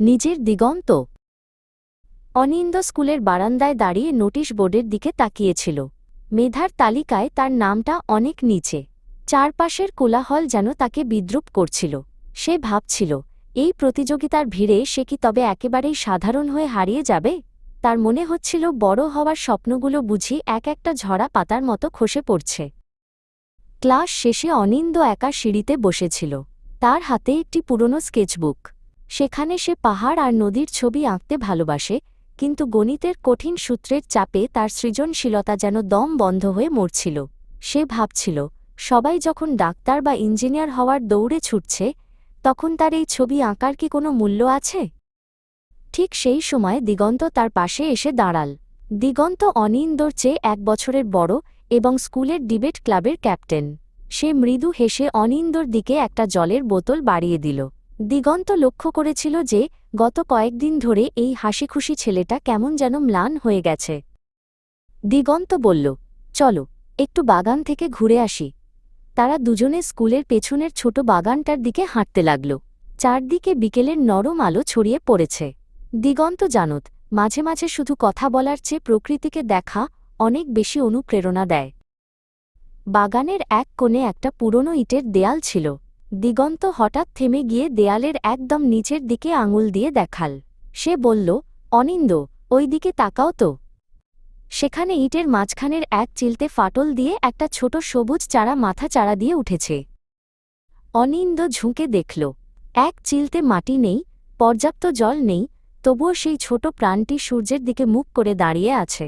নিজের দিগন্ত। অনিন্দ স্কুলের বারান্দায় দাঁড়িয়ে নোটিশ বোর্ডের দিকে তাকিয়েছিল। মেধার তালিকায় তার নামটা অনেক নিচে। চারপাশের কোলাহল যেন তাকে বিদ্রূপ করছিল। সে ভাবছিল, এই প্রতিযোগিতার ভিড়ে সে কি তবে একেবারেই সাধারণ হয়ে হারিয়ে যাবে? তার মনে হচ্ছিল বড় হওয়ার স্বপ্নগুলো বুঝি এক একটা ঝরা পাতার মতো খসে পড়ছে। ক্লাস শেষে অনিন্দ একা সিঁড়িতে বসেছিল। তার হাতে একটি পুরনো স্কেচবুক। সেখানে সে পাহাড় আর নদীর ছবি আঁকতে ভালোবাসে, কিন্তু গণিতের কঠিন সূত্রের চাপে তার সৃজনশীলতা যেন দম বন্ধ হয়ে মরছিল। সে ভাবছিল, সবাই যখন ডাক্তার বা ইঞ্জিনিয়ার হওয়ার দৌড়ে ছুটছে, তখন তার এই ছবি আঁকার কি কোনো মূল্য আছে? ঠিক সেই সময় দিগন্ত তার পাশে এসে দাঁড়াল। দিগন্ত অনিন্দর চেয়ে 1 বছরের বড় এবং স্কুলের ডিবেট ক্লাবের ক্যাপ্টেন। সে মৃদু হেসে অনিন্দর দিকে একটা জলের বোতল বাড়িয়ে দিল। দিগন্ত লক্ষ্য করেছিল যে গত কয়েকদিন ধরে এই হাসিখুশি ছেলেটা কেমন যেন ম্লান হয়ে গেছে। দিগন্ত বলল, চলো একটু বাগান থেকে ঘুরে আসি। তারা দুজনে স্কুলের পেছনের ছোট বাগানটার দিকে হাঁটতে লাগল। চারদিকে বিকেলের নরম আলো ছড়িয়ে পড়েছে। দিগন্ত জানত, মাঝে মাঝে শুধু কথা বলার চেয়ে প্রকৃতিকে দেখা অনেক বেশি অনুপ্রেরণা দেয়। বাগানের এক কোণে একটা পুরনো ইটের দেয়াল ছিল। দিগন্ত হঠাৎ থেমে গিয়ে দেয়ালের একদম নিচের দিকে আঙুল দিয়ে দেখাল। সে বলল, অনিন্দ, ওই দিকে তাকাও তো। সেখানে ইটের মাঝখানের এক চিলতে ফাটল দিয়ে একটা ছোট সবুজ চারা মাথা চারা দিয়ে উঠেছে। অনিন্দ ঝুঁকে দেখল, এক চিলতে মাটি নেই, পর্যাপ্ত জল নেই, তবুও সেই ছোট প্রাণটি সূর্যের দিকে মুখ করে দাঁড়িয়ে আছে।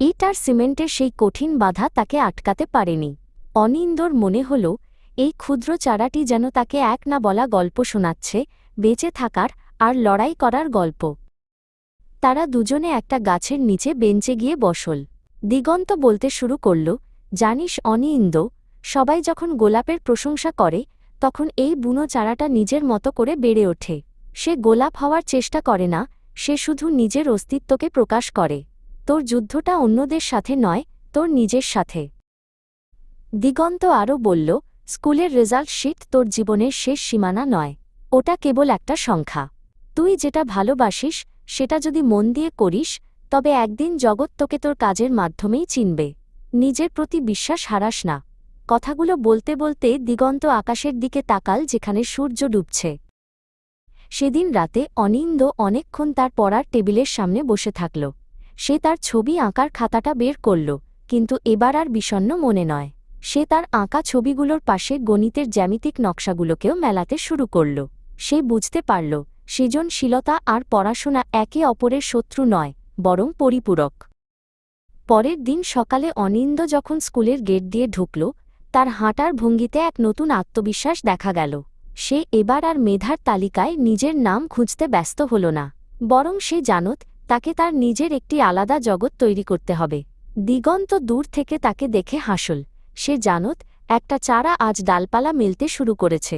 ইট আর সিমেন্টের সেই কঠিন বাধা তাকে আটকাতে পারেনি। অনিন্দর মনে হল, এই ক্ষুদ্র চারাটি যেন তাকে এক না বলা গল্প শোনাচ্ছে, বেঁচে থাকার আর লড়াই করার গল্প। তারা দুজনে একটা গাছের নিচে বেঞ্চে গিয়ে বসল। দিগন্ত বলতে শুরু করল, জানিস অনিন্দ, সবাই যখন গোলাপের প্রশংসা করে, তখন এই বুনো চারাটা নিজের মতো করে বেড়ে ওঠে। সে গোলাপ হওয়ার চেষ্টা করে না, সে শুধু নিজের অস্তিত্বকে প্রকাশ করে। তোর যুদ্ধটা অন্যদের সাথে নয়, তোর নিজের সাথে। দিগন্ত আরও বলল, স্কুলের রেজাল্ট শিট তোর জীবনের শেষ সীমানা নয়। ওটা কেবল একটা সংখ্যা। তুই যেটা ভালোবাসিস সেটা যদি মন দিয়ে করিস, তবে একদিন জগৎ তোকে তোর কাজের মাধ্যমেই চিনবে। নিজের প্রতি বিশ্বাস হারাস না। কথাগুলো বলতে বলতে দিগন্ত আকাশের দিকে তাকাল, যেখানে সূর্য ডুবছে। সেদিন রাতে অনিন্দ অনেকক্ষণ তার পড়ার টেবিলের সামনে বসে থাকল। সে তার ছবি আঁকার খাতাটা বের করল, কিন্তু এবার আর বিষণ্ণ মনে নয়। সে তার আঁকা ছবিগুলোর পাশে গণিতের জ্যামিতিক নকশাগুলোকেও মেলাতে শুরু করল। সে বুঝতে পারল, সৃজনশীলতা আর পড়াশোনা একে অপরের শত্রু নয়, বরং পরিপূরক। পরের দিন সকালে অনিন্দ যখন স্কুলের গেট দিয়ে ঢুকল, তার হাঁটার ভঙ্গিতে এক নতুন আত্মবিশ্বাস দেখা গেল। সে এবার আর মেধার তালিকায় নিজের নাম খুঁজতে ব্যস্ত হল না, বরং সে জানত তাকে তার নিজের একটি আলাদা জগৎ তৈরি করতে হবে। দিগন্ত দূর থেকে তাকে দেখে হাসল। সে জানত একটা চারা আজ ডালপালা মেলতে শুরু করেছে।